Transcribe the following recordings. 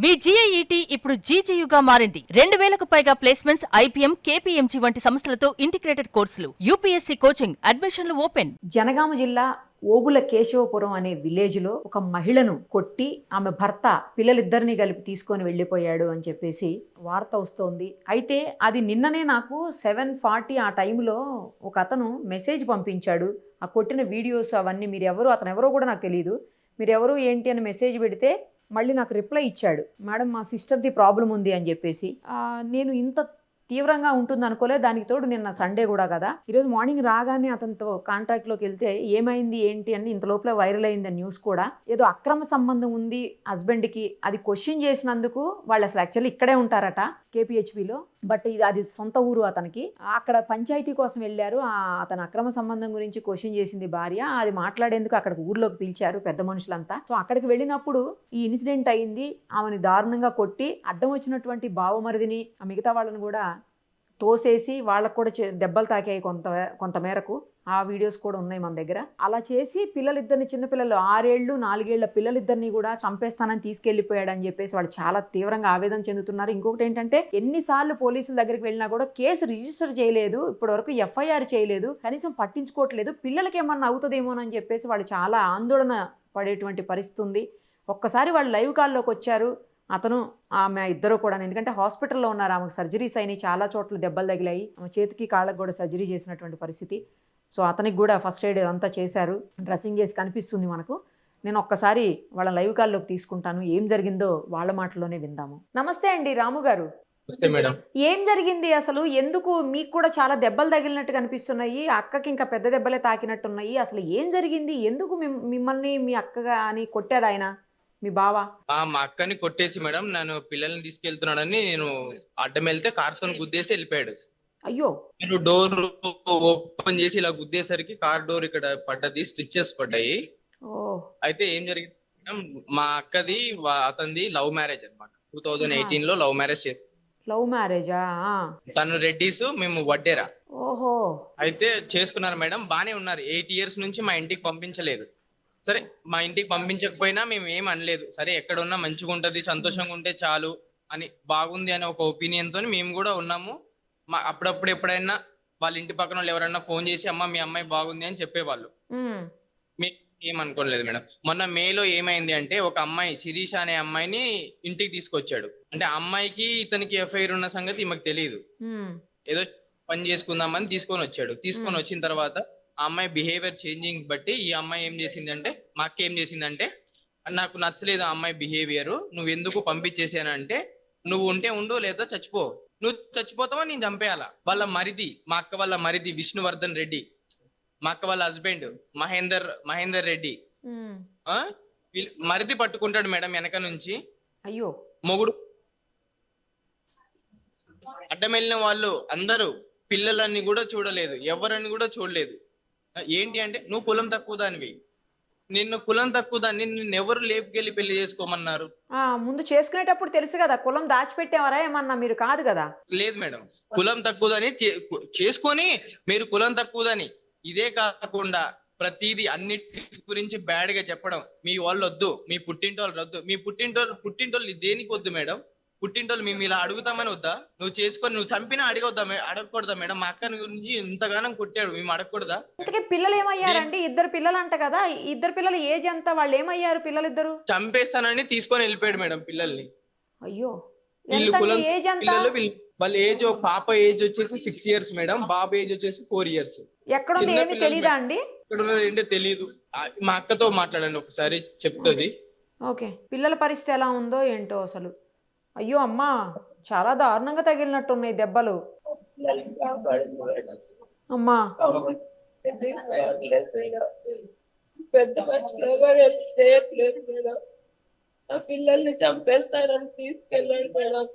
మీ GIET ఇప్పుడు GGUగా మారింది. 2000కు పైగా ప్లేస్మెంట్స్, IPM, KPMG వంటి సంస్థలతో ఇంటిగ్రేటెడ్ కోర్సులు. UPSC కోచింగ్, అడ్మిషన్లు ఓపెన్. జనగామ జిల్లా ఓబుల కేశవపురం అనే విలేజ్లో ఒక మహిళను కొట్టి ఆమె భర్త పిల్లలిద్దరిని కలిపి తీసుకొని వెళ్ళిపోయాడు అని చెప్పేసి వార్త వస్తోంది. అయితే అది నిన్ననే నాకు 7:40 ఆ టైంలో ఒక అతను మెసేజ్ పంపించాడు. ఆ కొట్టిన వీడియోస్ అవన్నీ అతను ఎవరో కూడా నాకు తెలియదు. మీరెవరు ఏంటి అని మెసేజ్ పెడితే మళ్ళీ నాకు రిప్లై ఇచ్చాడు. మేడం మా సిస్టర్ది ప్రాబ్లం ఉంది అని చెప్పేసి. నేను ఇంత తీవ్రంగా ఉంటుంది అనుకోలేదు. దానికి తోడు నిన్న సండే కూడా కదా. ఈరోజు మార్నింగ్ రాగానే అతనితో కాంటాక్ట్లోకి వెళ్తే ఏమైంది ఏంటి అని ఇంత లోపల వైరల్ అయింది న్యూస్ కూడా. ఏదో అక్రమ సంబంధం ఉంది హస్బెండ్కి, అది క్వశ్చన్ చేసినందుకు వాళ్ళు అసలు యాక్చువల్లీ ఇక్కడే ఉంటారట KPHPలో. బట్ అది సొంత ఊరు అతనికి. అక్కడ పంచాయతీ కోసం వెళ్ళారు. అతని అక్రమ సంబంధం గురించి క్వశ్చన్ చేసింది భార్య. అది మాట్లాడేందుకు అక్కడికి ఊర్లోకి పిలిచారు పెద్ద మనుషులంతా. సో అక్కడికి వెళ్ళినప్పుడు ఈ ఇన్సిడెంట్ అయింది. ఆమెని దారుణంగా కొట్టి అడ్డం వచ్చినటువంటి బావమరిదిని మిగతా వాళ్ళని కూడా తోసేసి వాళ్ళకు కూడా దెబ్బలు తాకాయి కొంత మేరకు. ఆ వీడియోస్ కూడా ఉన్నాయి మన దగ్గర. అలా చేసి పిల్లలిద్దరిని, చిన్నపిల్లలు 6 ఏళ్ళు 4 ఏళ్ల పిల్లలిద్దరిని కూడా చంపేస్తానని తీసుకెళ్లిపోయాడని చెప్పేసి వాళ్ళు చాలా తీవ్రంగా ఆవేదన చెందుతున్నారు. ఇంకొకటి ఏంటంటే ఎన్నిసార్లు పోలీసుల దగ్గరికి వెళ్ళినా కూడా కేసు రిజిస్టర్ చేయలేదు, ఇప్పటి వరకు FIR చేయలేదు, కనీసం పట్టించుకోవట్లేదు. పిల్లలకి ఏమన్నా అవుతుందేమోనని చెప్పేసి వాళ్ళు చాలా ఆందోళన పడేటువంటి పరిస్థితి ఉంది. ఒక్కసారి వాళ్ళు లైవ్ కాల్లోకి వచ్చారు. అతను ఆమె ఇద్దరు కూడా, ఎందుకంటే హాస్పిటల్లో ఉన్నారు. ఆమెకు సర్జరీస్ అయినాయి, చాలా చోట్ల దెబ్బలు తగిలాయి. ఆమె చేతికి కాళ్ళకు కూడా సర్జరీ చేసినటువంటి పరిస్థితి. సో అతనికి కూడా ఫస్ట్ ఎయిడ్ అంతా చేశారు, డ్రెస్సింగ్ చేసి కనిపిస్తుంది మనకు. నేను ఒక్కసారి వాళ్ళ లైవ్ కాల్లోకి తీసుకుంటాను, ఏం జరిగిందో వాళ్ళ మాటల్లోనే విందాము. నమస్తే అండి రాము గారు. ఏం జరిగింది అసలు? ఎందుకు మీకు కూడా చాలా దెబ్బలు తగిలినట్టు కనిపిస్తున్నాయి, అక్కకి ఇంకా పెద్ద దెబ్బలే తాకినట్టున్నాయి. అసలు ఏం జరిగింది? ఎందుకు మిమ్మల్ని మీ అక్కగా అని కొట్టారు ఆయన, మీ బావ? మా అక్కని కొట్టేసి మేడం నన్ను పిల్లల్ని తీసుకెళ్తున్నాడని నేను అడ్డం వెళ్తే కార్తో గుద్దేసి వెళ్ళిపోయాడు. అయ్యో. నేను డోర్ ఓపెన్ చేసి ఇలా గుద్దేసరికి కార్ డోర్ ఇక్కడ పడ్డది, స్టిచెస్ పడ్డాయి. అయితే ఏం జరిగింది మేడం, మా అక్కది అతనిది లవ్ మ్యారేజ్ అనమాట. 2018లో లవ్ మ్యారేజ్ చేసి. లవ్ మ్యారేజా? తను రెడ్డిస్, మేము వడ్డేరా. ఓహో. అయితే చేసుకున్నారు మేడం, బానే ఉన్నారు. 8 years నుంచి మా ఇంటికి పంపించలేదు. సరే, మా ఇంటికి పంపించకపోయినా మేము ఏం అనలేదు. సరే, ఎక్కడ ఉన్నా మంచిగా ఉంటది, సంతోషంగా ఉంటే చాలు అని, బాగుంది అని ఒక ఒపీనియన్ తోని మేము కూడా ఉన్నాము. అప్పుడప్పుడు ఎప్పుడైనా వాళ్ళ ఇంటి పక్కన వాళ్ళు ఎవరైనా ఫోన్ చేసి అమ్మ మీ అమ్మాయి బాగుంది అని చెప్పేవాళ్ళు. మేము ఏమనుకోలేదు మేడం. మొన్న మేలో ఏమైంది అంటే, ఒక అమ్మాయి శిరీష అనే అమ్మాయిని ఇంటికి తీసుకొచ్చాడు. అంటే ఆ అమ్మాయికి ఇతనికి ఎఫ్ఐఆర్ ఉన్న సంగతి ఈమెకు తెలియదు. ఏదో పని చేసుకుందామని తీసుకొని వచ్చాడు. తీసుకొని వచ్చిన తర్వాత ఆ అమ్మాయి బిహేవియర్ చేంజింగ్ బట్టి ఈ అమ్మాయి ఏం చేసిందంటే, మా అక్క ఏం చేసిందంటే, నాకు నచ్చలేదు ఆ అమ్మాయి బిహేవియర్, నువ్వు ఎందుకు పంపించేసానంటే, నువ్వు ఉంటే ఉండు లేదా చచ్చిపో, నువ్వు చచ్చిపోతావా నేను చంపేయాలా. వాళ్ళ మరిది, మా అక్క వాళ్ళ మరిది విష్ణువర్ధన్ రెడ్డి, మా అక్క వాళ్ళ హస్బెండ్ మహేందర్ రెడ్డి, మరిది పట్టుకుంటాడు మేడం వెనక నుంచి. అయ్యో. మొగుడు అడ్డం వెళ్ళిన వాళ్ళు అందరూ పిల్లలన్నీ కూడా చూడలేదు, ఎవరని కూడా చూడలేదు. ఏంటి అంటే, నువ్వు కులం తక్కువ దానివి, నిన్ను కులం తక్కువ దాన్ని నిన్ను ఎవరు లేపుకెళ్ళి పెళ్లి చేసుకోమన్నారు? ముందు చేసుకునేటప్పుడు తెలుసు కదా, కులం దాచిపెట్టేవారా ఏమన్నా? మీరు కాదు కదా. లేదు మేడం, కులం తక్కువదని చేసుకొని మీరు కులం తక్కువదని. ఇదే కాకుండా ప్రతిదీ అన్నిటి గురించి బ్యాడ్ గా చెప్పడం. మీ వాళ్ళు వద్దు, మీ పుట్టింటోళ్ళు వద్దు, మీ పుట్టింటోళ్ళు దేనికి వద్దు మేడం? పుట్టింటోళ్ళు మేము ఇలా అడుగుతామని వద్దా? నువ్వు చేసుకొని నువ్వు చంపినా అడగకూడదా మేడం? మా అక్కని గురించి ఇంతగానం కొట్టాడు, మేము అడగకూడదా? ఇంతకీ పిల్లలు ఏమయ్యారండి? 2 పిల్లలు అంట కదా. 2 పిల్లల ఏజ్ ఎంత? వాళ్ళు ఏమయ్యారు పిల్లలిద్దరు? చంపేస్తానని తీసుకొని వెళ్ళిపోయాడు మేడం పిల్లల్ని. అయ్యో. ఏజ్ ఎంత? వాళ్ళ ఏజ్, పాప ఏజ్ వచ్చేసి 6 years మేడం, బాబు ఏజ్ వచ్చేసి 4 years. ఎక్కడ ఏమి తెలీదా అండి? ఇక్కడ ఉన్నది ఏంటో తెలీదు. మా అక్కతో మాట్లాడండి ఒకసారి, చెప్తుంది. ఓకే. పిల్లల పరిస్థితి ఎలా ఉందో ఏంటో అసలు. అయ్యో అమ్మా, చాలా దారుణంగా తగిలినట్టున్నాయి దెబ్బలు. అమ్మా, పెద్ద మనిషి ఎవరు చేయట్లేదు మేడం. ఆ పిల్లల్ని చంపేస్తారని తీసుకెళ్ళాడు మేడం.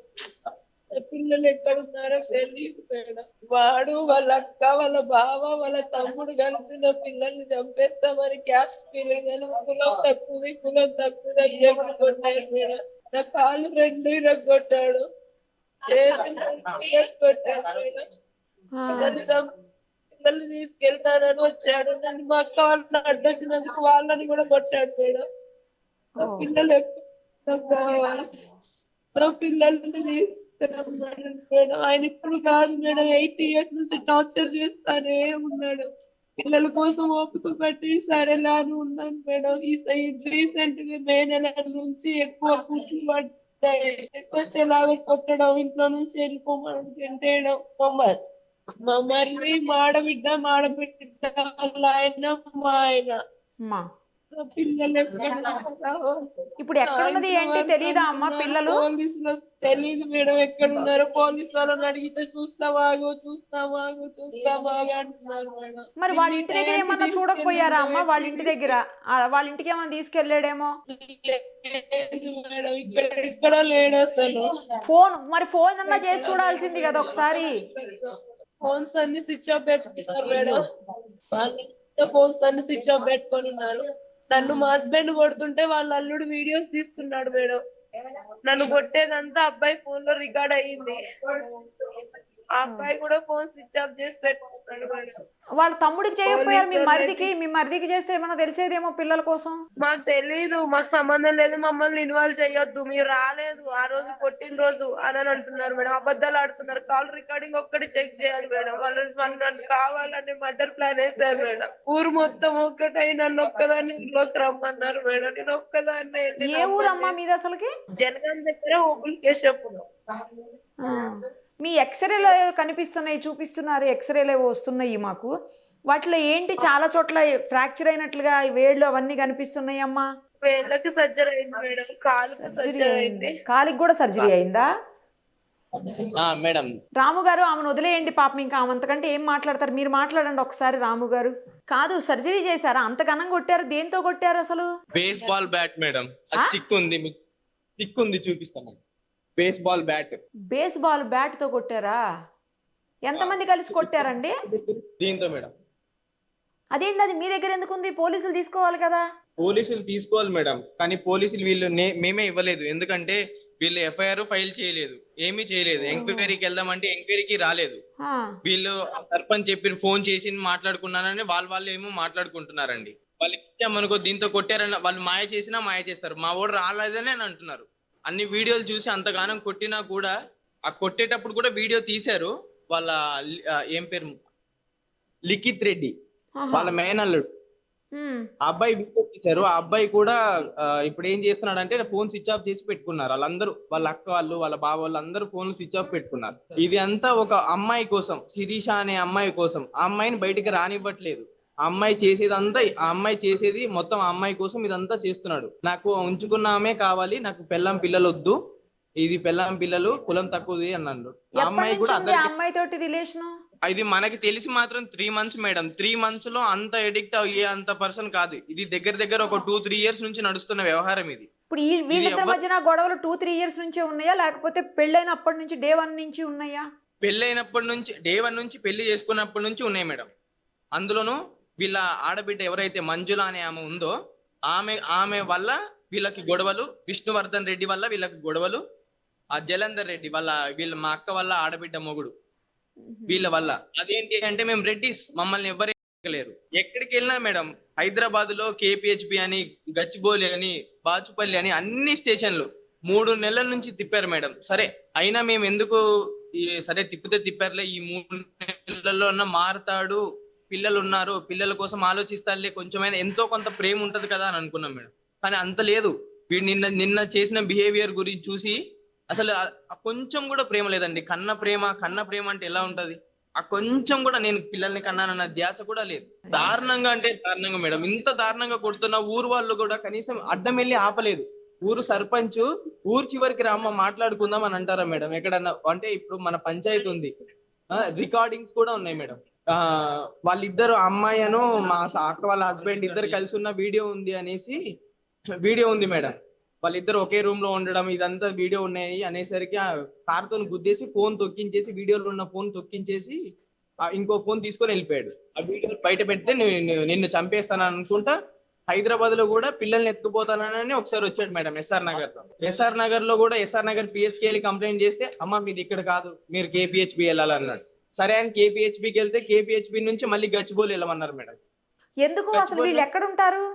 ఆ పిల్లలు ఎక్కడ ఉన్నారో తెలియదు మేడం. వాడు, వాళ్ళ అక్క, వాళ్ళ బావ, వాళ్ళ తమ్ముడు కలిసి నా పిల్లల్ని చంపేస్తామని క్యాస్ట్ ఫీలింగ్ అని, కులం తక్కువది అని చెప్పి కొట్టారు మేడం. నా కాళ్ళు 2 ఇరగొట్టాడు, చేతులు కొట్టాడు మేడం. పిల్లల్ని తీసుకెళ్తానని వచ్చాడు. నన్ను మా అక్క వాళ్ళని అడ్డొచ్చినందుకు వాళ్ళని కూడా కొట్టాడు మేడం. పిల్లలు ఎప్పుడు కావాలి? నా పిల్లల్ని తీసుకురమ్మన్నాడు మేడం. ఆయన ఇప్పుడు కాదు మేడం, 8 years నుంచి టార్చర్ చేస్తానే ఉన్నాడు. పిల్లల కోసం ఓపిక పట్టి సరేలా అని ఉన్నాను మేడం. ఈ రీసెంట్ గా మే నెల నుంచి ఎక్కువ కూతురు పడ్డాయి, ఎక్కువ చెలావి కొట్టడం, ఇంట్లో నుంచి వెళ్ళిపోమని తింటేయడం. మా మళ్ళీ మాడబిడ్డ వాళ్ళ ఆయన మా ఆయన అమ్మా పిల్లలు ఇప్పుడు ఎక్కడ ఉన్నది ఏంటి తెలియదా అమ్మా? పిల్లలు పోలీసులు తెలీదు మేడం ఎక్కడ ఉన్నారు. పోలీసు వాళ్ళని అడిగితే చూస్తావాగు అంటున్నారు మేడం. మరి వాళ్ళ ఇంటి దగ్గర ఏమన్నా చూడకపోయారా అమ్మా? వాళ్ళ ఇంటి దగ్గర వాళ్ళ ఇంటికి ఏమన్నా తీసుకెళ్లాడేమో. లేదు మేడం, ఇక్కడ లేడు అసలు. ఫోన్ అన్నా చేసి చూడాల్సింది కదా ఒకసారి. ఫోన్స్ అన్ని స్విచ్ ఆఫ్ పెట్టుకున్నారు మేడం. ఫోన్స్ అన్ని స్విచ్ ఆఫ్ పెట్టుకొని ఉన్నారు. నన్ను మా హస్బెండ్ కొడుతుంటే వాళ్ళ అల్లుడు వీడియోస్ తీస్తున్నాడు మేడం. నన్ను కొట్టేదంతా అబ్బాయి ఫోన్ లో రికార్డ్ అయ్యింది. ఆ అబ్బాయి కూడా ఫోన్ స్విచ్ ఆఫ్ చేసి పెట్టుకున్నాడు మేడం. వాళ్ళ తమ్ముడికి చేయకపోయారు? మీ మరిదికి చేస్తే ఏమన్నా తెలిసేదేమో పిల్లల కోసం. మాకు తెలీదు, మాకు సంబంధం లేదు, మమ్మల్ని ఇన్వాల్వ్ చేయొద్దు, మీరు రాలేదు ఆ రోజు కొట్టిన రోజు అని అంటున్నారు మేడం. అబద్ధాలు ఆడుతున్నారు. కాల్ రికార్డింగ్ ఒక్కటి చెక్ చేయాలి మేడం. వాళ్ళు నన్ను కావాలని మర్డర్ ప్లాన్ వేశారు మేడం. ఊరు మొత్తం ఒక్కటై నన్ను ఒక్కదాన్ని ఊర్లోకి రమ్మన్నారు మేడం. నేను ఒక్కదాన్ని. ఏ ఊరమ్మా మీది అసలుకి? జనగాం దగ్గర ఓబుల్ కేశపురం. మీ ఎక్స్రేలో కనిపిస్తున్నాయి, చూపిస్తున్నారు, ఎక్స్రేలు వస్తున్నాయి మాకు. వాటిలో ఏంటి చాలా చోట్ల ఫ్రాక్చర్ అయినట్లుగా వేళ్ళు అవన్నీ కనిపిస్తున్నాయి అమ్మా. వేళ్ళకి సర్జరీ అయింది మేడం, కాలుకి సర్జరీ అయింది. కాలికి కూడా సర్జరీ అయిందా మేడం? రాము గారు ఆమెను వదిలేయండి పాపం, ఇంకా ఆమె అంతకంటే ఏం మాట్లాడతారు? మీరు మాట్లాడండి ఒకసారి రాము గారు. కాదు, సర్జరీ చేశారా? అంత ఘనంగా కొట్టారు? దేంతో కొట్టారు అసలు? Base ball bat madam. Stick ఉంది చూపిస్తాను. బేస్ బాల్ బ్యాట్ తో కొట్టారా? ఎంతమంది కలిసి కొట్టారండి దీంతో మేడం? అదేంటి, అది మీ దగ్గర ఎందుకుంది? పోలీసులు తీసుకోవాలి కదా. పోలీసులు తీసుకోవాలి మేడం, కానీ పోలీసులు వీళ్ళు మేమే ఇవ్వలేదు. ఎందుకంటే వీళ్ళు ఎఫ్ఐఆర్ ఫైల్ చేయలేదు, ఏమీ చేయలేదు. ఎంక్వైరీకి వెళ్దామంటే ఎంక్వైరీకి రాలేదు. వీళ్ళు సర్పంచ్ చెప్పి ఫోన్ చేసి మాట్లాడుకున్నారని వాళ్ళు ఏమో మాట్లాడుకుంటున్నారండి. వాళ్ళకి ఇచ్చామనుకో దీంతో కొట్టారని వాళ్ళు మాయ చేస్తారు. మా వాడు రాలేదని అని అంటున్నారు. అన్ని వీడియోలు చూసి అంతగానం కొట్టినా కూడా ఆ కొట్టేటప్పుడు కూడా వీడియో తీశారు. వాళ్ళ ఏం పేరు, లిఖిత్ రెడ్డి వాళ్ళ మేనల్లుడు, ఆ అబ్బాయి వీడియో తీశారు. ఆ అబ్బాయి కూడా ఇప్పుడు ఏం చేస్తున్నాడు అంటే ఫోన్ స్విచ్ ఆఫ్ చేసి పెట్టుకున్నారు. వాళ్ళందరూ, వాళ్ళ అక్క వాళ్ళు, వాళ్ళ బావ వాళ్ళు అందరూ ఫోన్ స్విచ్ ఆఫ్ పెట్టుకున్నారు. ఇది అంతా ఒక అమ్మాయి కోసం, శిరీష అనే అమ్మాయి కోసం. ఆ అమ్మాయిని బయటికి రానివ్వట్లేదు. ఆ అమ్మాయి చేసేదంతా, ఆ అమ్మాయి చేసేది మొత్తం ఆ అమ్మాయి కోసం ఇదంతా చేస్తున్నాడు. నాకు ఉంచుకున్న ఆమె కావాలి, నాకు పెళ్ళాం పిల్లలు వద్దు, ఇది పెళ్ళాం పిల్లలు కులం తక్కువది అన్నాడు. ఆ అమ్మాయి కూడా అమ్మాయితోటి రిలేషన్. ఇది మనకి తెలిసి మాత్రం 3 months మేడం. 3 months లో అంత ఎడిక్ట్ అయ్యే అంత పర్సన్ కాదు. ఇది దగ్గర ఒక 2-3 years నుంచి నడుస్తున్న వ్యవహారం ఇది. ఇప్పుడు వీళ్ళిద్దరి మధ్యన గొడవలు 2-3 years నుంచే ఉన్నాయా, లేకపోతే పెళ్ళైనప్పటి నుంచి డే 1 నుంచి ఉన్నాయా? పెళ్ళైనప్పటి నుంచి, డే 1 నుంచి, పెళ్లి చేసుకున్నప్పటి నుంచి ఉన్నాయి మేడం. అందులోనూ వీళ్ళ ఆడబిడ్డ ఎవరైతే మంజుల అనే ఆమె ఉందో ఆమె వల్ల వీళ్ళకి గొడవలు, విష్ణువర్ధన్ రెడ్డి వల్ల వీళ్ళకి గొడవలు, ఆ జలంధర్ రెడ్డి వీళ్ళ మా అక్క వల్ల ఆడబిడ్డ మొగుడు, వీళ్ళ వల్ల. అదేంటి అంటే మేము రెడ్డిస్, మమ్మల్ని ఎవరు లేరు. ఎక్కడికి వెళ్ళినా మేడం, హైదరాబాద్ లో కేపీహెచ్బి అని, గచ్చిబౌలి అని, బాచుపల్లి అని అన్ని స్టేషన్లు 3 నెలల నుంచి తిప్పారు మేడం. సరే అయినా మేము ఎందుకు సరే తిప్పారులే, ఈ 3 నెలల్లో మారుతాడు, పిల్లలు ఉన్నారు, పిల్లల కోసం ఆలోచిస్తారులే, కొంచెమైనా ఎంతో కొంత ప్రేమ ఉంటది కదా అని అనుకున్నాం మేడం. కానీ అంత లేదు. వీడు నిన్న చేసిన బిహేవియర్ గురించి చూసి అసలు కొంచెం కూడా ప్రేమ లేదండి. కన్న ప్రేమ అంటే ఎలా ఉంటది? ఆ కొంచెం కూడా నేను పిల్లల్ని కన్నానన్న ధ్యాస కూడా లేదు. దారుణంగా అంటే దారుణంగా మేడం. ఇంత దారుణంగా కొడుతున్న ఊరు వాళ్ళు కూడా కనీసం అడ్డం వెళ్ళి ఆపలేదు. ఊరు సర్పంచ్ ఊరు చివరికి రామ్మ మాట్లాడుకుందాం అని అంటారా మేడం ఎక్కడన్నా? అంటే ఇప్పుడు మన పంచాయతీ ఉంది, రికార్డింగ్స్ కూడా ఉన్నాయి మేడం. వాళ్ళిద్దరు, అమ్మాయి అను మా అక్క వాళ్ళ హస్బెండ్ ఇద్దరు కలిసి ఉన్న వీడియో ఉంది మేడం. వాళ్ళిద్దరు ఒకే రూమ్ లో ఉండడం, ఇదంతా వీడియో ఉన్నాయి అనేసరికి ఆ కార్తో గుద్దేసి ఫోన్ తొక్కించేసి, వీడియోలో ఉన్న ఫోన్ తొక్కించేసి ఇంకో ఫోన్ తీసుకొని వెళ్ళిపోయాడు. ఆ వీడియో బయట పెడితే నిన్ను చంపేస్తాను అనుకుంటా హైదరాబాద్ లో కూడా పిల్లల్ని ఎత్తుకుపోతానని ఒకసారి వచ్చాడు మేడం ఎస్ఆర్ నగర్ లో కూడా ఎస్ఆర్ నగర్ పిఎస్కి వెళ్ళి కంప్లైంట్ చేస్తే, అమ్మ మీది ఇక్కడ కాదు, మీరు కేపీహెచ్బి వెళ్ళాలన్నాడు. సరే అని కేపీహెచ్బికి వెళ్తే కేపీహెచ్బి నుంచి మళ్ళీ గచ్చిబౌలి వెళ్ళమన్నారు మేడం. ఎందుకు? అసలు వీళ్ళు ఎక్కడ ఉంటారు?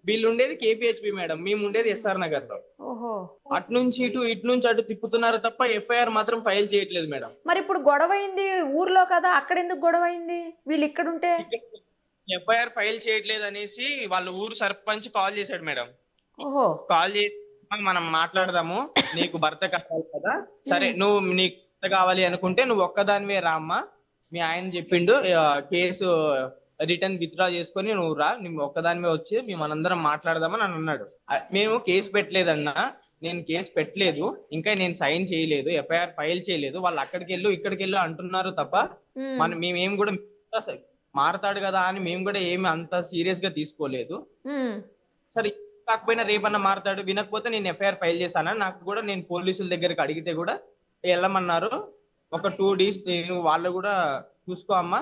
వీళ్ళు ఉండేది కేపీహెచ్బి మేడం, మేము ఉండేది ఎస్ఆర్ నగర్ లో. ఓహో. అటు నుంచి అటు తిప్పుతున్నారు తప్ప ఎఫ్ఐఆర్ మాత్రం ఫైల్ చేయట్లేదు మేడం. మరి ఇప్పుడు గొడవ అయింది ఊర్లో కదా, అక్కడ ఎందుకు గొడవ అయింది వీళ్ళు ఇక్కడ ఉంటే? ఎఫ్ఐఆర్ ఫైల్ చేయట్లేదు అనేసి వాళ్ళ ఊరు సర్పంచ్ కాల్ చేశాడు మేడం. ఓహో. కాల్ చేసి మనం మాట్లాడదాము, నీకు భర్త కావాలి కదా, సరే నువ్వు నీకు భర్త కావాలి అనుకుంటే నువ్వు ఒక్కదానివే రామ్మా, మీ ఆయన చెప్పిండు కేసు రిటర్న్ విత్డ్రా చేసుకొని నువ్వు రా, నువ్వు ఒక్కదానివే వచ్చి మేము మనందరం మాట్లాడదామని అని అన్నాడు. మేము కేసు పెట్టలేదన్నా, నేను కేసు పెట్టలేదు, ఇంకా నేను సైన్ చేయలేదు, ఎఫ్ఐఆర్ ఫైల్ చేయలేదు, వాళ్ళు అక్కడికి ఇక్కడికి వెళ్ళు అంటున్నారు తప్ప మేమేం కూడా మారతాడు కదా అని మేము కూడా ఏమి అంత సీరియస్ గా తీసుకోలేదు. సరే కాకపోయినా రేపన్నా మారతాడు, వినకపోతే నేను ఎఫ్ఐఆర్ ఫైల్ చేస్తానని నాకు కూడా నేను పోలీసుల దగ్గరికి అడిగితే కూడా వెళ్ళమన్నారు. ఒక 2 days నేను వాళ్ళు కూడా చూసుకో అమ్మా,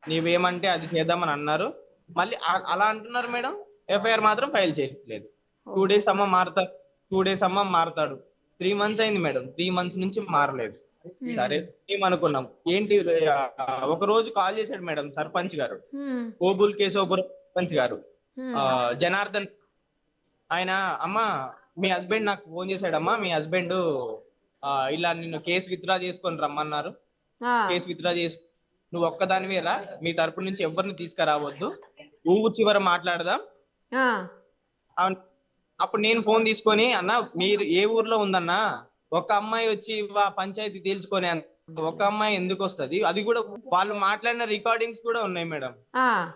నీవేమంటే అది చేద్దామని అన్నారు. మళ్ళీ అలా అంటున్నారు మేడం, ఎఫ్ఐఆర్ మాత్రం ఫైల్ చేయట్లేదు. 2 days అమ్మ మారతాడు, 2 days అమ్మ మారతాడు. 3 months అయింది మేడం, 3 months నుంచి మారలేదు. సరే మేము అనుకున్నాం ఏంటి, ఒక రోజు కాల్ చేశాడు మేడం సర్పంచ్ గారు, ఓబుల్ కేశవపురం సర్పంచ్ గారు జనార్దన్. ఆయన అమ్మ మీ హస్బెండ్ నాకు ఫోన్ చేశాడమ్మా, మీ హస్బెండ్ ఇలా నిన్ను కేసు విత్డ్రా చేసుకొని రమ్మన్నారు, కేసు విత్డ్రా చేసు నువ్వు ఒక్కదానివే రా, మీ తరపు నుంచి ఎవరిని తీసుకురావద్దు, ఊరు చివర మాట్లాడదాం. అప్పుడు నేను ఫోన్ తీసుకొని అన్న మీరు ఏ ఊర్లో ఉందన్నా, ఒక అమ్మాయి వచ్చి పంచాయతీ తేల్చుకొని ఒక అమ్మాయి ఎందుకు వస్తది, అది కూడా వాళ్ళు మాట్లాడిన రికార్డింగ్స్ కూడా ఉన్నాయి మేడం,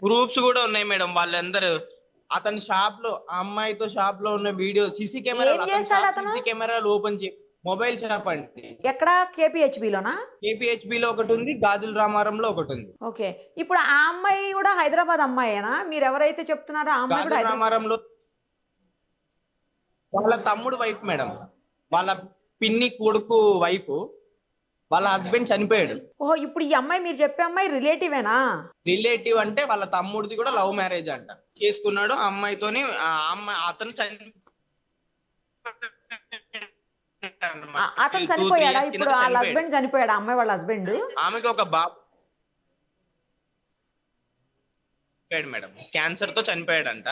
ప్రూఫ్స్ కూడా ఉన్నాయి మేడం. వాళ్ళందరూ అతని షాప్ లో ఆ అమ్మాయితో షాప్ లో ఉన్న వీడియో సీసీ కెమెరాలు ఓపెన్ చేసి, మొబైల్ షాప్ అండి. ఎక్కడ? కేపీహెచ్బిలోనా? కేపీహెచ్బిలో ఒకటి ఉంది, గాజుల రామారంలో ఒకటి ఉంది. ఓకే. ఇప్పుడు ఆ అమ్మాయి కూడా హైదరాబాద్ అమ్మాయేనా మీరు ఎవరైతే చెప్తున్నారో? ఆ అమ్మాయి కూడా రామారంలో వాళ్ళ తమ్ముడు వైఫ్ మేడం, వాళ్ళ పిన్ని కొడుకు వైఫ్, వాళ్ళ హస్బెండ్ చనిపోయాడు. ఓహో, ఇప్పుడు ఈ అమ్మాయి మీరు చెప్పే అమ్మాయి రిలేటివేనా? రిలేటివ్ అంటే వాళ్ళ తమ్ముడిది కూడా లవ్ మ్యారేజ్ అంట, చేసుకున్నాడు ఆ అమ్మాయితోని. అతను చనిపోయాడా? ఇప్పుడు వాళ్ళ హస్బెండ్ చనిపోయాడు, అమ్మాయి వాళ్ళ హస్బెండ్. ఆమెకి ఒక బాబు మేడం, క్యాన్సర్ తో చనిపోయాడంట.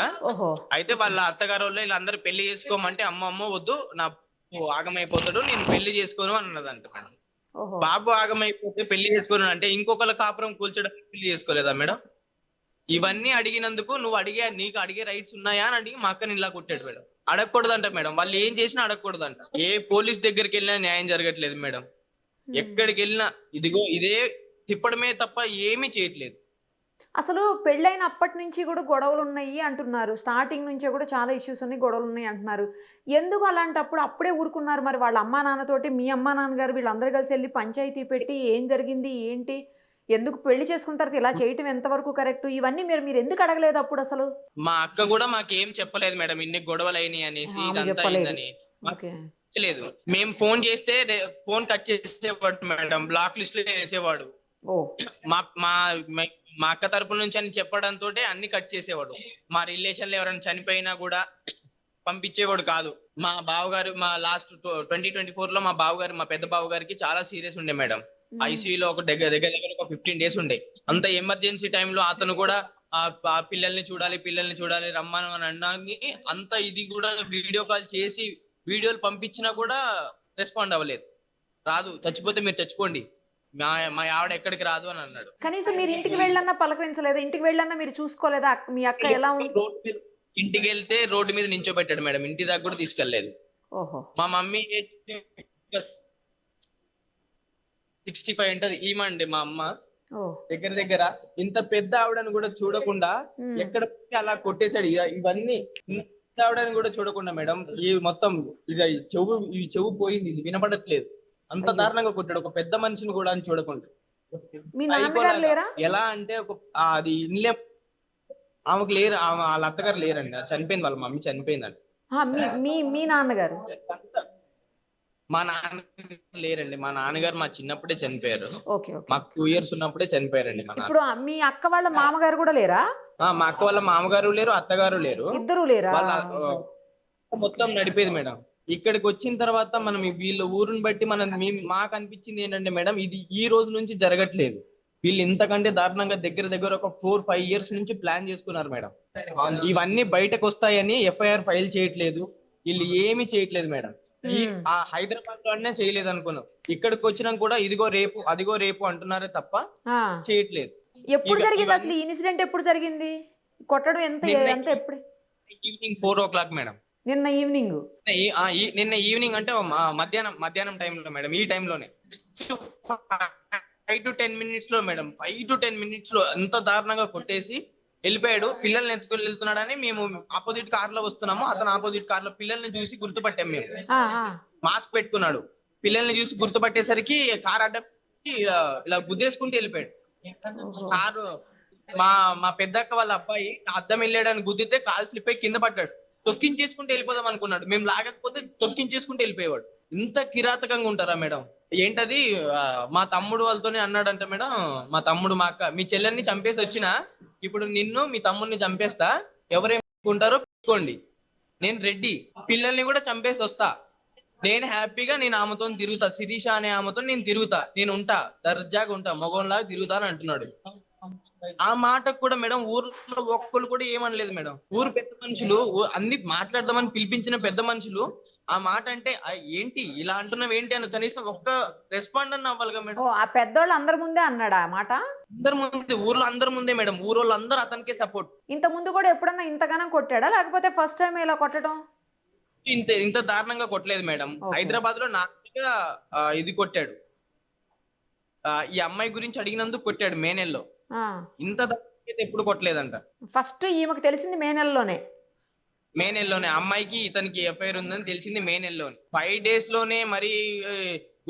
అయితే వాళ్ళ అత్తగారు వాళ్ళు వీళ్ళందరూ పెళ్లి చేసుకోమంటే అమ్మ వద్దు, నా ఆగమైపోతాడు, నేను పెళ్లి చేసుకోను అన్నదంట మేడం. బాబు ఆగమైపోతే పెళ్లి చేసుకోను అంటే ఇంకొకళ్ళ కాపురం కూల్చడానికి పెళ్లి చేసుకోలేదా మేడం? ఇవన్నీ అడిగినందుకు నీకు అడిగే రైట్స్ ఉన్నాయా అని అడిగి మా అక్కని ఇలా కొట్టాడు మేడం. అడగకూడదంట మేడం, వాళ్ళు ఏం చేసినా అడగకూడదంట. ఏ పోలీస్ దగ్గరికి వెళ్ళినా న్యాయం జరగట్లేదు మేడం, ఎక్కడికి వెళ్ళినా ఇదిగో ఇదే తిప్పడమే తప్ప ఏమీ చేయట్లేదు. అసలు పెళ్ళైన అప్పటి నుంచి కూడా గొడవలు ఉన్నాయి అంటున్నారు, స్టార్టింగ్ నుంచే కూడా చాలా ఇష్యూస్ ఉన్నాయి, గొడవలు ఉన్నాయి అంటున్నారు. ఎందుకు అలాంటప్పుడు అప్పుడే ఊరుకున్నారు? మరి వాళ్ళ అమ్మా నాన్నతోటి మీ అమ్మా నాన్నగారు వీళ్ళందరూ కలిసి వెళ్ళి పంచాయతీ పెట్టి ఏం జరిగింది ఏంటి, ఎందుకు పెళ్లి చేసుకున్న తర్వాత ఇలా చేయటం ఎంతవరకు కరెక్ట్, ఇవన్నీ మీరు ఎందుకు అడగలేదు అప్పుడు? అసలు మా అక్క కూడా మాకేం చెప్పలేదు మేడం, ఇన్ని గొడవలు అయినాయి అనేసి, లేదు. మేము ఫోన్ చేస్తే ఫోన్ కట్ చేసేవాడు మేడం, బ్లాక్ లిస్ట్ లో వేసేవాడు. మా అక్క తరపు నుంచి అని చెప్పడంతో అన్ని కట్ చేసేవాడు. మా రిలేషన్ లో ఎవరైనా చనిపోయినా కూడా పంపించేవాడు కాదు. మా బావగారు మా లాస్ట్ 2024 లో మా పెద్ద బావగారికి చాలా సీరియస్ ఉండే మేడం, ఐసీయూలో ఒక దగ్గర ఒక 15 days ఉండే. అంత ఎమర్జెన్సీ టైంలో అతను కూడా ఆ పిల్లల్ని చూడాలి రమ్మను అని అన్నాన్ని, అంత ఇది కూడా వీడియో కాల్ చేసి వీడియోలు పంపించినా కూడా రెస్పాండ్ అవ్వలేదు. రాదు, చచ్చిపోతే మీరు చచ్చిపోండి, మా ఆవిడ ఎక్కడికి రాదు అని అన్నాడు. కనీసం మీరు ఇంటికి వెళ్ళన్నా పలకరించలేదా? ఇంటికి వెళ్ళన్నా మీరు చూసుకోలేదా మీ అక్క ఎలా ఉంది? ఇంటికి వెళ్తే రోడ్డు మీద నించోబెట్టాడు మేడం, ఇంటి దాకా కూడా తీసుకెళ్లేదు. మా మమ్మీ 65 అంటది ఈమండి మా అమ్మ. దగ్గర ఇంత పెద్ద ఆవిడని కూడా చూడకుండా ఎక్కడ అలా కొట్టేశాడు. ఇవన్నీ ఆవిడని కూడా చూడకుండా మేడం, ఈ మొత్తం చెవు పోయింది, ఇది వినపడట్లేదు, అంత దారుణంగా కొట్టాడు. ఒక పెద్ద మనిషిని కూడా అని చూడకుండా. ఎలా అంటే అది ఇన్లే ఆమెకు లేరు, వాళ్ళ అత్తగారు లేరండి, చనిపోయింది, వాళ్ళ మమ్మీ చనిపోయిందండి. మీ నాన్నగారు? మా నాన్న లేరండి, మా నాన్నగారు మా చిన్నప్పుడే చనిపోయారు, మాకు 2 years ఉన్నప్పుడే చనిపోయారండి. ఇప్పుడు మీ అక్క వాళ్ళ మామగారు కూడా లేరా? మా అక్క వాళ్ళ మామగారు లేరు, అత్తగారు లేరు, ఇద్దరు లేరా? వాళ్ళ మొత్తం నడిపేది మేడం. ఇక్కడికి వచ్చిన తర్వాత మనం వీళ్ళ ఊరుని బట్టి మాకు అనిపించింది ఏంటంటే మేడం, ఇది ఈ రోజు నుంచి జరగట్లేదు, వీళ్ళు ఇంతకంటే దారుణంగా దగ్గర దగ్గర ఒక 4-5 ఇయర్స్ నుంచి ప్లాన్ చేసుకున్నారు మేడం. ఇవన్నీ బయటకు వస్తాయని ఎఫ్ఐఆర్ ఫైల్ చేయట్లేదు, వీళ్ళు ఏమి చేయట్లేదు మేడం. ఈ ఆ హైదరాబాద్ లోనే చేయలేదు అనుకున్నాం, ఇక్కడికి వచ్చినా కూడా ఇదిగో రేపు అదిగో రేపు అంటున్నారే తప్ప చేయట్లేదు. ఎప్పుడు జరిగింది అసలు ఈ ఇన్సిడెంట్? ఎప్పుడు జరిగింది కొట్టడం? ఎంత ఎప్పుడు? Evening 4 o'clock madam. నిన్న ఈవినింగ్? నిన్న ఈవినింగ్ అంటే మధ్యాహ్నం టైంలో మేడం. ఈ టైంలోనే 5 to 10 minutes లో మేడం, 5 to 10 minutes లో ఎంత దారుణంగా కొట్టేసి వెళ్ళిపోయాడు. పిల్లల్ని ఎత్తుకొని వెళ్తున్నాడని మేము ఆపోజిట్ కార్ లో వస్తున్నాము, అతను ఆపోజిట్ కార్ లో పిల్లల్ని చూసి గుర్తుపట్టాం మేము. మాస్క్ పెట్టుకున్నాడు, పిల్లల్ని చూసి గుర్తుపట్టేసరికి కార్ అడ్డం ఇలా గుద్దేసుకుంటూ వెళ్ళిపోయాడు. కారు మా పెద్దక్క వాళ్ళ అబ్బాయి అద్దం వెళ్ళాడని గుద్దితే కాలు స్లిప్ అయి కింద పడ్డాడు. తొక్కించేసుకుంటూ వెళ్ళిపోదాం అనుకున్నాడు, మేము లాగకపోతే తొక్కించేసుకుంటూ వెళ్ళిపోయేవాడు. ఇంత కిరాతకంగా ఉంటారా మేడం? ఏంటది మా తమ్ముడు వాళ్ళతోనే అన్నాడంట మేడం, మా తమ్ముడు మా అక్క మీ చెల్లెల్ని చంపేసి వచ్చినా ఇప్పుడు నిన్ను మీ తమ్ముడిని చంపేస్తా, ఎవరేమనుకుంటారో పెట్టుకోండి, నేను రెడ్డి, పిల్లల్ని కూడా చంపేసి వస్తా, నేను హ్యాపీగా నేను ఆమెతో తిరుగుతా, శిరీష అనే ఆమెతో నేను తిరుగుతా, నేను ఉంటా, దర్జాగా ఉంటా, మగోన్లాగా తిరుగుతా అని అంటున్నాడు. ఆ మాటకు కూడా మేడం ఊర్లో ఒక్కళ్ళు కూడా ఏమనలేదు మేడం. ఊరు పెద్ద మనుషులు అన్ని మాట్లాడదామని పిలిపించిన పెద్ద మనుషులు ఆ మాట అంటే ఏంటి ఇలా అంటున్నావు ఏంటి అని కనీసం ఒక్క రెస్పాండ్ అన్న అవ్వాలిగా మేడం. ఆ పెద్దోళ్ళు అందరి ముందే అన్నాడా ఆ మాట? అందరి ముందే, ఊర్లో అందరి ముందే మేడం. ఊరోళ్ళు అందరూ అతనికే సపోర్ట్. ఇంత ముందు కూడా ఎప్పుడన్నా ఇంతగానం కొట్టాడా, లేకపోతే ఫస్ట్ టైం ఇలా కొట్టడం? ఇంత దారుణంగా కొట్టలేదు మేడం. హైదరాబాద్ లో నాగా ఇది కొట్టాడు, ఈ అమ్మాయి గురించి అడిగినందుకు కొట్టాడు మే నెలలో. ఇంత ఎప్పుడు కొట్టలేదంట. ఫస్ట్ ఈమెకు తెలిసింది మే నెలలోనే. అమ్మాయికి ఇతనికి ఎఫ్ఐఆర్ ఉందని తెలిసింది మే నెలలోనే. 5 days లోనే మరి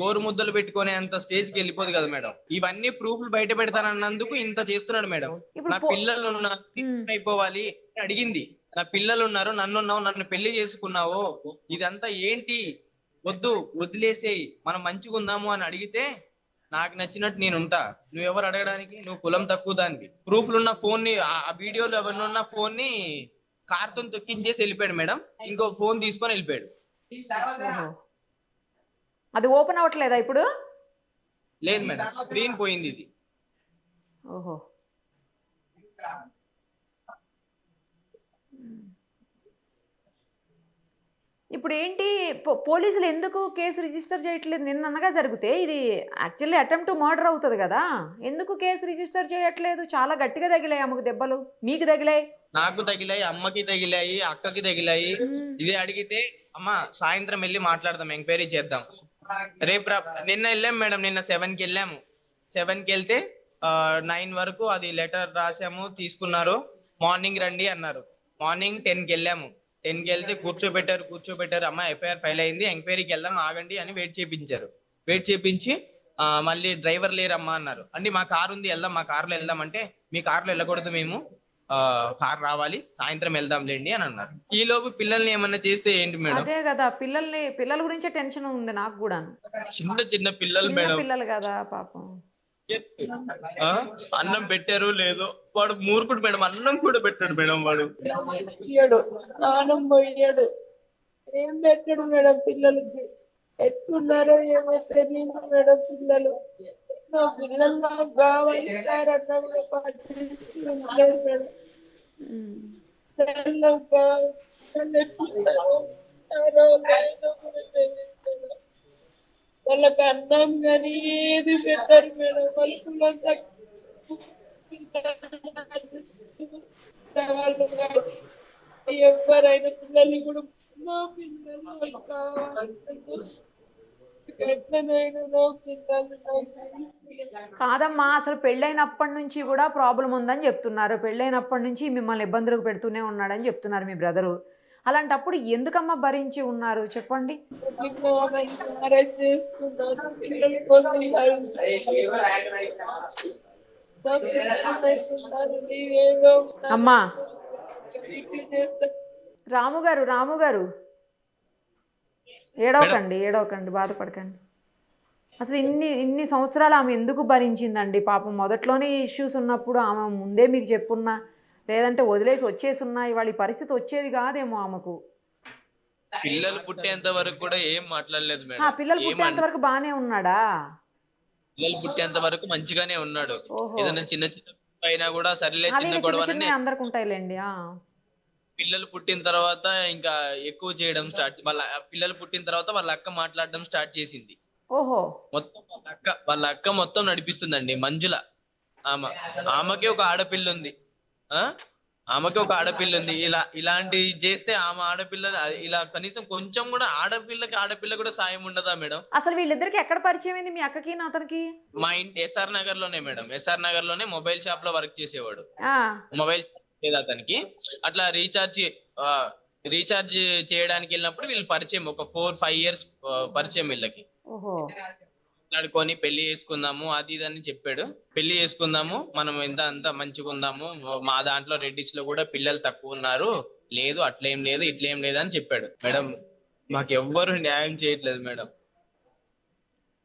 గోరు ముద్దలు పెట్టుకునే అంత స్టేజ్ కి వెళ్ళిపోదు కదా మేడం. ఇవన్నీ ప్రూఫ్లు బయట పెడతానన్నందుకు ఇంత చేస్తున్నాడు మేడం. నా పిల్లలు ఉన్నారు అయిపోవాలి అడిగింది, నా పిల్లలు ఉన్నారు, నన్ను పెళ్లి చేసుకున్నావు, ఇదంతా ఏంటి, వద్దు వదిలేసేయి, మనం మంచిగా ఉందాము అని అడిగితే నాకు నచ్చినట్టు నేను ఉంటా, నువ్వెవరు అడగడానికి, నువ్వు కులం తక్కువ దానికి. ప్రూఫ్లు ఉన్న ఫోన్ ని, ఆ వీడియోలు ఎవరిని ఉన్న ఫోన్ ని కార్తో తొక్కించేసి వెళ్ళిపోయాడు మేడం. ఇంకో ఫోన్ తీసుకొని వెళ్ళిపోయాడు. అది ఓపెన్ అవ్వట్లేదా ఇప్పుడు? లేదు మేడం, స్క్రీన్ పోయింది ఇది. ఓహో. ఇప్పుడు ఏంటి పోలీసులు ఎందుకు కేసు రిజిస్టర్ చేయట్లేదు? నిన్న అనగా జరిగితే ఇది యాక్చువల్లీ అటెంప్ట్ టు మర్డర్ అవుతుంది కదా, ఎందుకు కేసు రిజిస్టర్ చేయట్లేదు? చాలా గట్టిగా తగిలాయి ఆమెకు దెబ్బలు. మీకు తగిలాయి? నాకు తగిలాయి, అమ్మకి తగిలాయి, అక్కకి తగిలాయి. ఇదే అడిగితే అమ్మ సాయంత్రం వెళ్ళి మాట్లాడదాం, ఎంక్వైరీ చేద్దాం, రేపు నిన్న వెళ్ళాము మేడం, నిన్న 7కి వెళ్ళాము. 7కి వెళ్తే 9 వరకు అది లెటర్ రాసాము, తీసుకున్నారు, మార్నింగ్ రండి అన్నారు. మార్నింగ్ 10కి వెళ్ళాము. 10కి వెళ్తే కూర్చోబెట్టారు, అమ్మ ఎఫ్ఐఆర్ ఫైల్ అయింది, ఎంక్వైరీకి వెళ్దాం ఆగండి అని వెయిట్ చేయించి మళ్ళీ డ్రైవర్ లేరమ్మా అన్నారు. అంటే మా కారు ఉంది, వెళ్దాం, మా కారులో వెళ్దాం అంటే మీ కారులో వెళ్ళకూడదు, మేము కార్ రావాలి, సాయంత్రం వెళ్దాం లేండి అని అన్నారు. ఈ లోపు పిల్లల్ని ఏమన్నా చేస్తే ఏంటి మేడం? అదే కదా, పిల్లల గురించే టెన్షన్ ఉంది నాకు కూడా. చిన్న పిల్లలు మేడం, పిల్లలు కదా పాపం. అన్నం పెట్టారు లేదో, వాడు మూర్ఖుడు మేడం, అన్నం కూడా పెట్టాడు మేడం. వాడు స్నానం పోయాడు, ఏం పెట్టాడు మేడం పిల్లలకి, ఎట్లున్నారో ఏమో తెలియదు మేడం. పిల్లలు నా పిల్లలు నాకు కావాలి సార్ అన్నా కూడా పట్టించుకోలేదు మేడం. వాళ్ళకి అన్నం కానీ ఏది పెట్టారు మేడం. వాళ్ళు ఎవరైనా పిల్లల్ని కూడా నా పిల్లలు కాదమ్మా, అసలు పెళ్ళైనప్పటి నుంచి కూడా ప్రాబ్లం ఉందని చెప్తున్నారు. పెళ్ళైనప్పటి నుంచి మిమ్మల్ని ఇబ్బందులకు పెడుతూనే ఉన్నాడని చెప్తున్నారు మీ బ్రదరు. అలాంటప్పుడు ఎందుకమ్మా భరించి ఉన్నారు చెప్పండి? అమ్మా రాము గారు ఏడవకండి, బాధపడకండి. అసలు ఇన్ని సంవత్సరాలు ఆమె ఎందుకు భరించిందండి పాపం? మొదట్లోనే ఇష్యూస్ ఉన్నప్పుడు ఆమె ముందే మీకు చెప్పున్నా, లేదంటే వదిలేసి వచ్చేసున్నా ఇవాళ ఈ పరిస్థితి వచ్చేది కాదేమో ఆమెకు. పిల్లలు పుట్టేంత వరకు కూడా ఏం మాట్లాడలేదు మేడం. పిల్లలు పుట్టేంత వరకు బానే ఉన్నాడా? పిల్లలు పుట్టేంత వరకు మంచిగానే ఉన్నాడు. ఓహో. ఏదైనా చిన్న చిన్న అయినా కూడా సరేలే అదే చిన్న చిన్న గొడవ చిన్న అందరికి ఉంటాయిలేండి. పిల్లలు పుట్టిన తర్వాత ఇంకా ఎక్కువ చేయడం స్టార్ట్. పిల్లలు పుట్టిన తర్వాత వాళ్ళ అక్క మాట్లాడడం స్టార్ట్ చేసింది. ఓహో. మొత్తం వాళ్ళ అక్క మొత్తం నడిపిస్తుందండి. మంజుల ఆమెకి ఒక ఆడపిల్ల ఉంది. ఆమెకి ఒక ఆడపిల్ల ఉంది. ఇలాంటి చేస్తే ఆమె ఆడపిల్ల ఇలా కనీసం కొంచెం కూడా ఆడపిల్ల కూడా సాయం ఉండదా మేడం? అసలు వీళ్ళిద్దరికి ఎక్కడ పరిచయం అయింది మీ అక్కకి అతనికి? మా ఇంటి ఎస్ఆర్ నగర్ లోనే మేడం. ఎస్ఆర్ నగర్ లోనే మొబైల్ షాప్ లో వర్క్ చేసేవాడు. ఆ. మొబైల్ లేదు అతనికి. అట్లా రీఛార్జ్ చేయడానికి వెళ్ళినప్పుడు వీళ్ళు పరిచయం. ఒక 4-5 years పరిచయం వీళ్ళకి. ఓహో. మాట్లాడుకొని పెళ్లి చేసుకుందాము అది ఇది అని చెప్పాడు. పెళ్లి చేసుకుందాము, మనం అంతా మంచిగా ఉందాము, మా దాంట్లో రెడ్డిస్ లో కూడా పిల్లలు తక్కువ ఉన్నారు, లేదు అట్లేం లేదు ఇట్లేం లేదు అని చెప్పాడు. మేడం మాకు ఎవ్వరు న్యాయం చేయట్లేదు మేడం.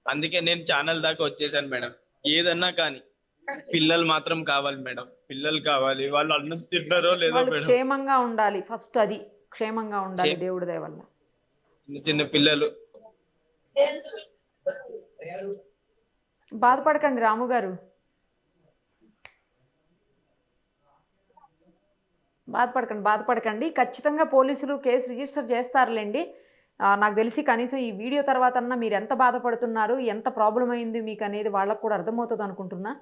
అందుకే నేను ఛానల్ దాకా వచ్చేసాను మేడం. ఏదన్నా కానీ పిల్లలు మాత్రం కావాలి మేడం. పిల్లలు కావాలి. వాళ్ళు అన్నం తిన్నారో లేదో వాళ్ళు మేడం. క్షేమంగా ఉండాలి ఫస్ట్. అది క్షేమంగా ఉండాలి దేవుడి దయ వల్ల. చిన్న చిన్న పిల్లలు. బాధపడకండి రాము గారు, బాధపడకండి. ఖచ్చితంగా పోలీసులు కేసు రిజిస్టర్ చేస్తారులేండి. నాకు తెలిసి కనీసం ఈ వీడియో తర్వాత అన్నా మీరు ఎంత బాధపడుతున్నారు, ఎంత ప్రాబ్లం అయింది మీకు అనేది వాళ్ళకు కూడా అర్థమవుతుంది అనుకుంటున్నా.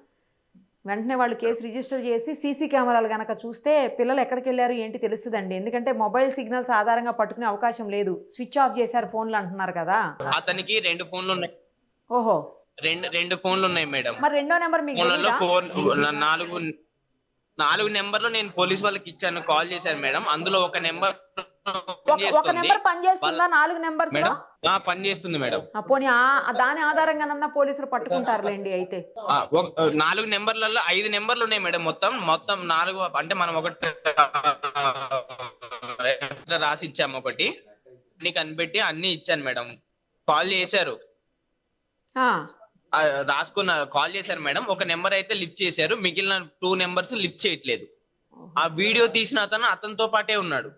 వెంటనే వాళ్ళు కేసు రిజిస్టర్ చేసి సీసీ కెమెరాలు కనుక చూస్తే పిల్లలు ఎక్కడికి వెళ్ళారు ఏంటి తెలుస్తుందండి. ఎందుకంటే మొబైల్ సిగ్నల్స్ ఆధారంగా పట్టుకునే అవకాశం లేదు. స్విచ్ ఆఫ్ చేశారు ఫోన్లు అంటున్నారు కదా. అతనికి 2 ఫోన్లు ఉన్నాయి. ఓహో. రెండు ఫోన్లు ఉన్నాయి మేడం. మరి రెండో నెంబర్ మీకు తెలీదా? 4 నెంబర్లు నేను పోలీస్ వాళ్ళకి ఇచ్చాను, కాల్ చేశాను మేడం. అందులో ఒక నెంబర్ ఒక నెంబర్ పనిచేస్తుందా 4 నెంబర్స్ లో? పని చేస్తుంది మేడం. పోనీ దాని ఆధారంగానన్నా పోలీసులు పట్టుకుంటారులేండి. అయితే 4 నెంబర్లలో 5 నెంబర్లు ఉన్నాయి మేడం. మొత్తం 4 అంటే మనం ఒకటి రాసి ఇచ్చాము, ఒకటి అన్ని కనిపెట్టి అన్ని ఇచ్చాను మేడం. కాల్ చేశారు, రాసుకున్నారు, కాల్ చేశారు మేడం. ఒక నెంబర్ అయితే లిఫ్ట్ చేశారు, మిగిలిన 2 నెంబర్స్ లిఫ్ట్ చేయట్లేదు. ఆ వీడియో తీసిన అతనితో పాటే ఉన్నాడు.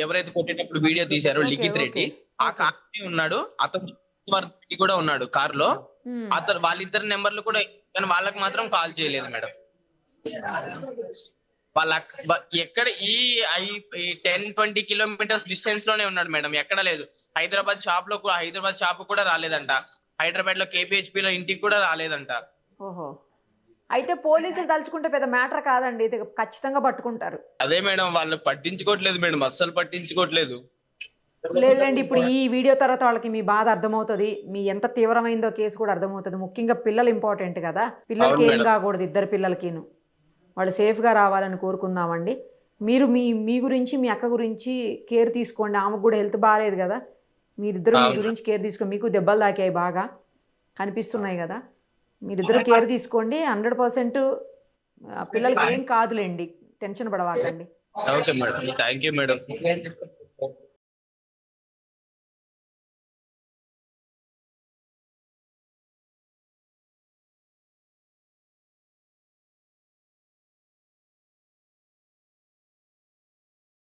ఎవరైతే కొట్టేటప్పుడు వీడియో తీశారో లిఖిత్ రెడ్డి, ఆ కార్ ఉన్నాడు. అతను కూడా ఉన్నాడు కార్ లో. వాళ్ళిద్దరు నెంబర్లు కూడా, కానీ వాళ్ళకి మాత్రం కాల్ చేయలేదు మేడం. వాళ్ళ ఎక్కడ ఈ 10-20 kilometers డిస్టెన్స్ లోనే ఉన్నాడు మేడం. ఎక్కడ లేదు. హైదరాబాద్ షాప్ కూడా రాలేదంట. హైదరాబాద్ లో KPHP లో ఇంటికి కూడా రాలేదంట. ఓహో. అయితే పోలీసులు తలుచుకుంటే పెద్ద మ్యాటర్ కాదండి, ఇది ఖచ్చితంగా పట్టుకుంటారు. అదే మేడం, వాళ్ళు పట్టించుకోవట్లేదు మేడం, అస్సలు పట్టించుకోవట్లేదు. లేదండి, ఇప్పుడు ఈ వీడియో తర్వాత వాళ్ళకి మీ బాధ అర్థమవుతుంది, మీ ఎంత తీవ్రమైందో కేసు కూడా అర్థమవుతుంది. ముఖ్యంగా పిల్లలు ఇంపార్టెంట్ కదా, పిల్లలకి ఏం కాకూడదు, ఇద్దరు పిల్లలకిను వాళ్ళు సేఫ్గా రావాలని కోరుకుందామండి. మీరు మీ గురించి మీ అక్క గురించి కేర్ తీసుకోండి. ఆమెకు కూడా హెల్త్ బాగాలేదు కదా, మీరిద్దరు మీ గురించి కేర్ తీసుకోండి. మీకు దెబ్బలు తాకాయి బాగా కనిపిస్తున్నాయి కదా, మీరిద్దరు కేర్ తీసుకోండి. 100% పిల్లలకి ఏం కాదులేండి, టెన్షన్ పడవాకండి. Okay madam, thank you madam.